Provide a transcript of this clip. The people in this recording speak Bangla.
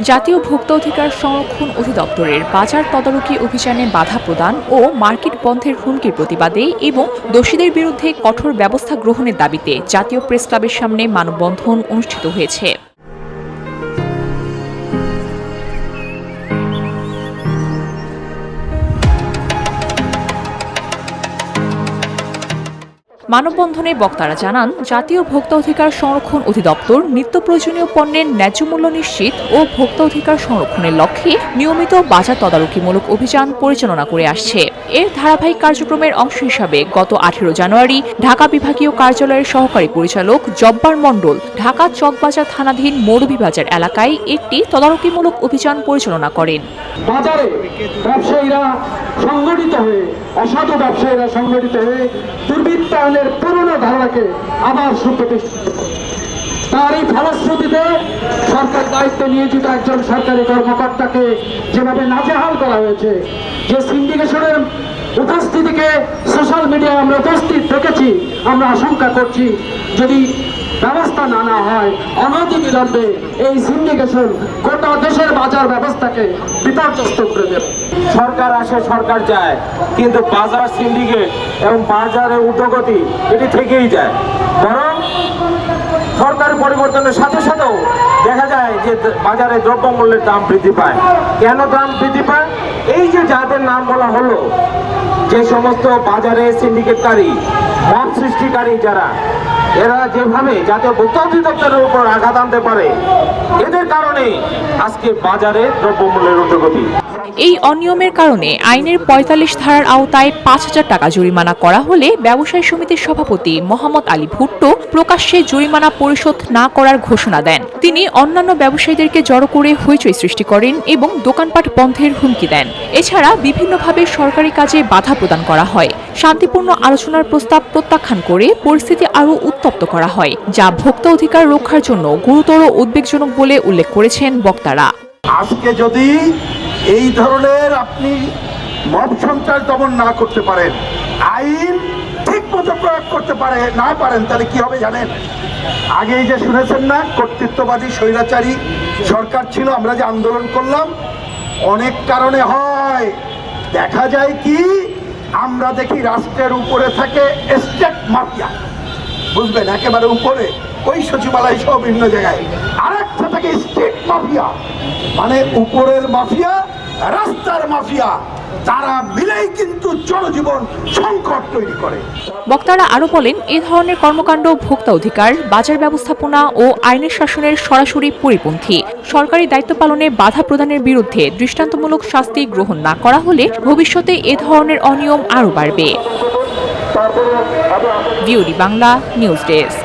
জাতীয় ভোক্তা অধিকার সংরক্ষণ অধিদপ্তরের বাজার তদারকি অভিযানে বাধা প্রদান ও মার্কেট বন্ধের হুমকির প্রতিবাদে এবং দোষীদের বিরুদ্ধে কঠোর ব্যবস্থা গ্রহণের দাবিতে জাতীয় প্রেস ক্লাবের সামনে মানববন্ধন অনুষ্ঠিত হয়েছে। মানববন্ধনে বক্তারা জানান, জাতীয় ভোক্তা অধিকার সংরক্ষণ অধিদপ্তর নিত্য প্রয়োজনীয় পণ্যের ন্যায্য মূল্য নিশ্চিত ও ভোক্তা অধিকার সংরক্ষণের লক্ষ্যে নিয়মিত বাজার তদারকিমূলক অভিযান পরিচালনা করে আসছে। এর ধারাবাহিক কার্যক্রমের অংশ হিসাবে গত 18 জানুয়ারি ঢাকা বিভাগীয় কার্যালয়ের সহকারী পরিচালক জব্বার মণ্ডল ঢাকা চকবাজার থানাধীন মৌলভীবাজার এলাকায় একটি তদারকিমূলক অভিযান পরিচালনা করেন। বাজারে ব্যবসায়ীরা সংগঠিত হয়ে, অসাধু ব্যবসায়ীরা সংগঠিত হয়ে দুর্বৃত্তায়নের পুরনো ধারণাকে আবার সুপ্রতিষ্ঠিত, তার এই ফলশ্রুতিতে সরকার দায়িত্ব নিয়োজিত একজন সরকারি কর্মকর্তাকে যেভাবে নাজেহাল করা হয়েছে, যে সিন্ডিকেশনের উপস্থিতিকে সোশ্যাল মিডিয়ায় আমরা উপস্থিত দেখেছি, আমরা আশঙ্কা করছি যদি ব্যবস্থা না নেওয়া হয় অনতিবিলম্বে এই সিন্ডিকেশন গোটা দেশের বাজার ব্যবস্থাকে বিপর্যস্ত করে দেবে। সরকার আসে, সরকার যায়, কিন্তু বাজার সিন্ডিকেট এবং বাজারের ঊর্ধ্বগতি এটি থেকেই যায়। বরং সরকার পরিবর্তনের সাথে সাথেও দেখা যায় যে বাজারে দ্রব্যমূল্যের দাম বৃদ্ধি পায়। কেন দাম বৃদ্ধি পায়? এই যে যাদের নাম বলা হলো, যে সমস্ত বাজারে সিন্ডিকেটকারী, মব সৃষ্টিকারী যারা, এরা যেভাবে জাতীয় ভোক্তা অধিদপ্তরের উপর আঘাত আনতে পারে, এদের কারণে আজকে বাজারে দ্রব্যমূল্যের ঊর্ধ্বগতি। এই অনিয়মের কারণে আইনের ৪৫ ধারার আওতায় ৫,০০০ টাকা জরিমানা করা হলে ব্যবসায়ী সমিতির সভাপতি মোহাম্মদ আলী ভুট্টো প্রকাশ্যে জরিমানা পরিশোধ না করার ঘোষণা দেন। তিনি অন্যান্য ব্যবসায়ীদেরকে জড়ো করে হইচই সৃষ্টি করেন এবং দোকানপাট বন্ধের হুমকি দেন। এছাড়া বিভিন্নভাবে সরকারি কাজে বাধা প্রদান করা হয়। শান্তিপূর্ণ আলোচনার প্রস্তাব প্রত্যাখ্যান করে পরিস্থিতি আরও উত্তপ্ত করা হয়, যা ভোক্তা অধিকার রক্ষার জন্য গুরুতর উদ্বেগজনক বলে উল্লেখ করেছেন বক্তারা। আজকে যদি এই ধরনের আপনি মব সন্ত্রাস দমন না করতে পারেন, আইন ঠিক মতো প্রয়োগ করতে না পারেন, তাহলে কি হবে জানেন? আগেই যে শুনেছেন না, কর্তৃত্ববাদী স্বৈরাচারী সরকার ছিল, আমরা যে আন্দোলন করলাম, অনেক কারণে হয়। দেখা যায় কি, আমরা দেখি রাষ্ট্রের উপরে থাকে স্টেট মাফিয়া, বুঝবেন, একেবারে উপরে ওই সচিবালয় সহ বিভিন্ন জায়গায়। আরেকটা থাকে স্টেট মাফিয়া, মানে উপরের মাফিয়া, রাস্তার মাফিয়া, তারা মিলেই কিন্তু জনজীবন সংকট তৈরি করে। বক্তারা আরও বলেন, এ ধরনের কর্মকাণ্ড ভোক্তা অধিকার, বাজার ব্যবস্থাপনা ও আইনের শাসনের সরাসরি পরিপন্থী। সরকারি দায়িত্ব পালনে বাধা প্রদানের বিরুদ্ধে দৃষ্টান্তমূলক শাস্তি গ্রহণ না করা হলে ভবিষ্যতে এ ধরনের অনিয়ম আরও বাড়বে। VOD Bangla news desk.